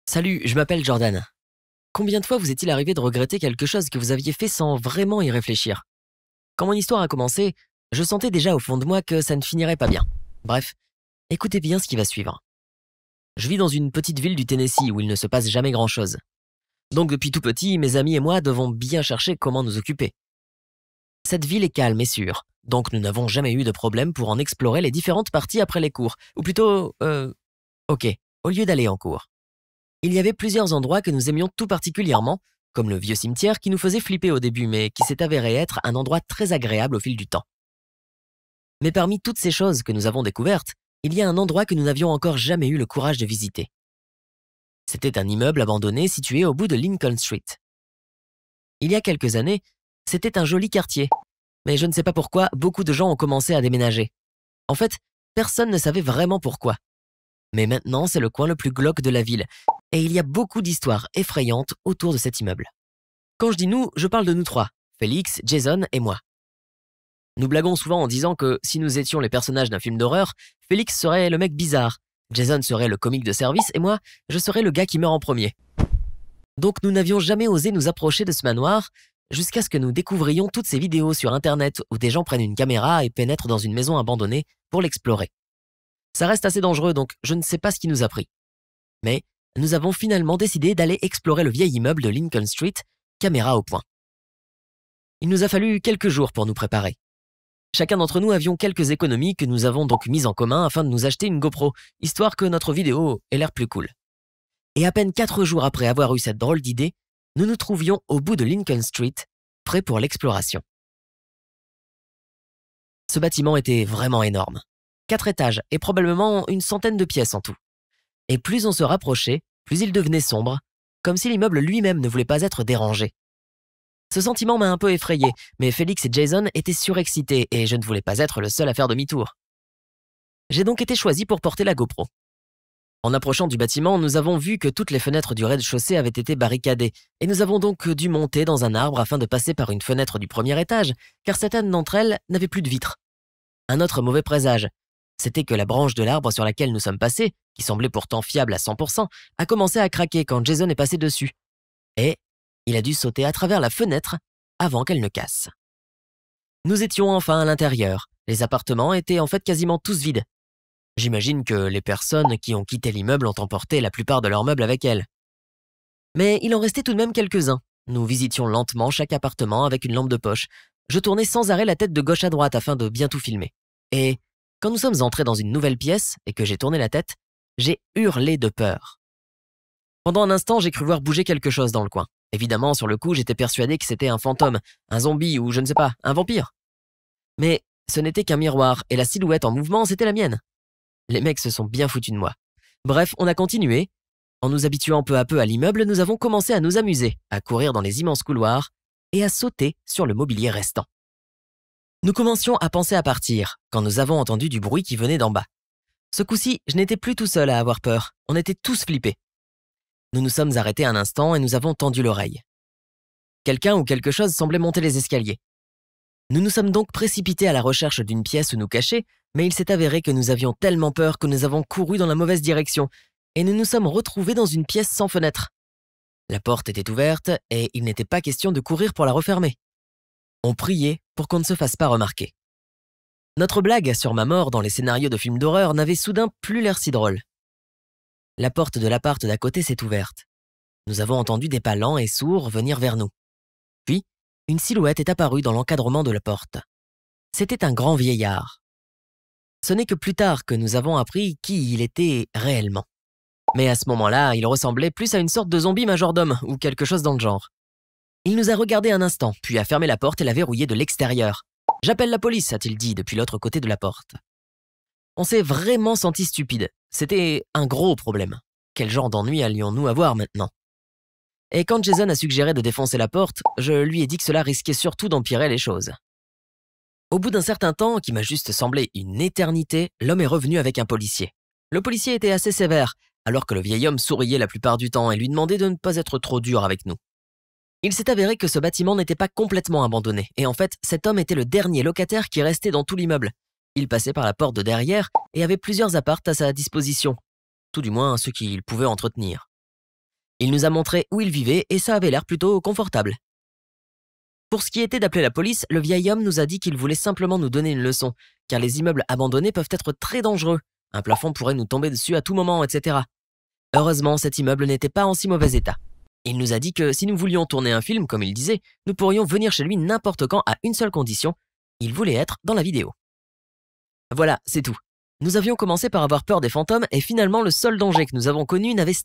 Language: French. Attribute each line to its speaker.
Speaker 1: Salut, je m'appelle Jordan. Combien de fois vous est-il arrivé de regretter quelque chose que vous aviez fait sans vraiment y réfléchir? Quand mon histoire a commencé, je sentais déjà au fond de moi que ça ne finirait pas bien. Bref, écoutez bien ce qui va suivre. Je vis dans une petite ville du Tennessee où il ne se passe jamais grand-chose. Donc depuis tout petit, mes amis et moi devons bien chercher comment nous occuper. Cette ville est calme et sûre, donc nous n'avons jamais eu de problème pour en explorer les différentes parties après les cours. Ou plutôt, ok, au lieu d'aller en cours. Il y avait plusieurs endroits que nous aimions tout particulièrement, comme le vieux cimetière qui nous faisait flipper au début, mais qui s'est avéré être un endroit très agréable au fil du temps. Mais parmi toutes ces choses que nous avons découvertes, il y a un endroit que nous n'avions encore jamais eu le courage de visiter. C'était un immeuble abandonné situé au bout de Lincoln Street. Il y a quelques années, c'était un joli quartier, mais je ne sais pas pourquoi, beaucoup de gens ont commencé à déménager. En fait, personne ne savait vraiment pourquoi. Mais maintenant, c'est le coin le plus glauque de la ville, et il y a beaucoup d'histoires effrayantes autour de cet immeuble. Quand je dis nous, je parle de nous trois, Félix, Jason et moi. Nous blaguons souvent en disant que si nous étions les personnages d'un film d'horreur, Félix serait le mec bizarre, Jason serait le comique de service et moi, je serais le gars qui meurt en premier. Donc nous n'avions jamais osé nous approcher de ce manoir jusqu'à ce que nous découvrions toutes ces vidéos sur internet où des gens prennent une caméra et pénètrent dans une maison abandonnée pour l'explorer. Ça reste assez dangereux donc je ne sais pas ce qui nous a pris. Mais nous avons finalement décidé d'aller explorer le vieil immeuble de Lincoln Street, caméra au point. Il nous a fallu quelques jours pour nous préparer. Chacun d'entre nous avions quelques économies que nous avons donc mises en commun afin de nous acheter une GoPro, histoire que notre vidéo ait l'air plus cool. Et à peine 4 jours après avoir eu cette drôle d'idée, nous nous trouvions au bout de Lincoln Street, prêts pour l'exploration. Ce bâtiment était vraiment énorme. 4 étages et probablement une centaine de pièces en tout. Et plus on se rapprochait, plus il devenait sombre, comme si l'immeuble lui-même ne voulait pas être dérangé. Ce sentiment m'a un peu effrayé, mais Félix et Jason étaient surexcités et je ne voulais pas être le seul à faire demi-tour. J'ai donc été choisi pour porter la GoPro. En approchant du bâtiment, nous avons vu que toutes les fenêtres du rez-de-chaussée avaient été barricadées et nous avons donc dû monter dans un arbre afin de passer par une fenêtre du premier étage, car certaines d'entre elles n'avaient plus de vitres. Un autre mauvais présage, c'était que la branche de l'arbre sur laquelle nous sommes passés, qui semblait pourtant fiable à 100%, a commencé à craquer quand Jason est passé dessus. Et il a dû sauter à travers la fenêtre avant qu'elle ne casse. Nous étions enfin à l'intérieur. Les appartements étaient en fait quasiment tous vides. J'imagine que les personnes qui ont quitté l'immeuble ont emporté la plupart de leurs meubles avec elles. Mais il en restait tout de même quelques-uns. Nous visitions lentement chaque appartement avec une lampe de poche. Je tournais sans arrêt la tête de gauche à droite afin de bien tout filmer. Et quand nous sommes entrés dans une nouvelle pièce et que j'ai tourné la tête, j'ai hurlé de peur. Pendant un instant, j'ai cru voir bouger quelque chose dans le coin. Évidemment, sur le coup, j'étais persuadé que c'était un fantôme, un zombie ou je ne sais pas, un vampire. Mais ce n'était qu'un miroir et la silhouette en mouvement, c'était la mienne. Les mecs se sont bien foutus de moi. Bref, on a continué. En nous habituant peu à peu à l'immeuble, nous avons commencé à nous amuser, à courir dans les immenses couloirs et à sauter sur le mobilier restant. Nous commencions à penser à partir quand nous avons entendu du bruit qui venait d'en bas. Ce coup-ci, je n'étais plus tout seul à avoir peur. On était tous flippés. Nous nous sommes arrêtés un instant et nous avons tendu l'oreille. Quelqu'un ou quelque chose semblait monter les escaliers. Nous nous sommes donc précipités à la recherche d'une pièce où nous cacher, mais il s'est avéré que nous avions tellement peur que nous avons couru dans la mauvaise direction et nous nous sommes retrouvés dans une pièce sans fenêtre. La porte était ouverte et il n'était pas question de courir pour la refermer. On priait pour qu'on ne se fasse pas remarquer. Notre blague sur ma mort dans les scénarios de films d'horreur n'avait soudain plus l'air si drôle. La porte de l'appart d'à côté s'est ouverte. Nous avons entendu des pas lents et sourds venir vers nous. Puis, une silhouette est apparue dans l'encadrement de la porte. C'était un grand vieillard. Ce n'est que plus tard que nous avons appris qui il était réellement. Mais à ce moment-là, il ressemblait plus à une sorte de zombie majordome ou quelque chose dans le genre. Il nous a regardé un instant, puis a fermé la porte et l'a verrouillée de l'extérieur. « J'appelle la police », a-t-il dit depuis l'autre côté de la porte. On s'est vraiment senti stupide. C'était un gros problème. Quel genre d'ennui allions-nous avoir maintenant? Et quand Jason a suggéré de défoncer la porte, je lui ai dit que cela risquait surtout d'empirer les choses. Au bout d'un certain temps, qui m'a juste semblé une éternité, l'homme est revenu avec un policier. Le policier était assez sévère, alors que le vieil homme souriait la plupart du temps et lui demandait de ne pas être trop dur avec nous. Il s'est avéré que ce bâtiment n'était pas complètement abandonné, et en fait, cet homme était le dernier locataire qui restait dans tout l'immeuble. Il passait par la porte de derrière et avait plusieurs apparts à sa disposition, tout du moins ceux qu'il pouvait entretenir. Il nous a montré où il vivait et ça avait l'air plutôt confortable. Pour ce qui était d'appeler la police, le vieil homme nous a dit qu'il voulait simplement nous donner une leçon, car les immeubles abandonnés peuvent être très dangereux. Un plafond pourrait nous tomber dessus à tout moment, etc. Heureusement, cet immeuble n'était pas en si mauvais état. Il nous a dit que si nous voulions tourner un film, comme il disait, nous pourrions venir chez lui n'importe quand à une seule condition, il voulait être dans la vidéo. Voilà, c'est tout. Nous avions commencé par avoir peur des fantômes et finalement le seul danger que nous avons connu n'avait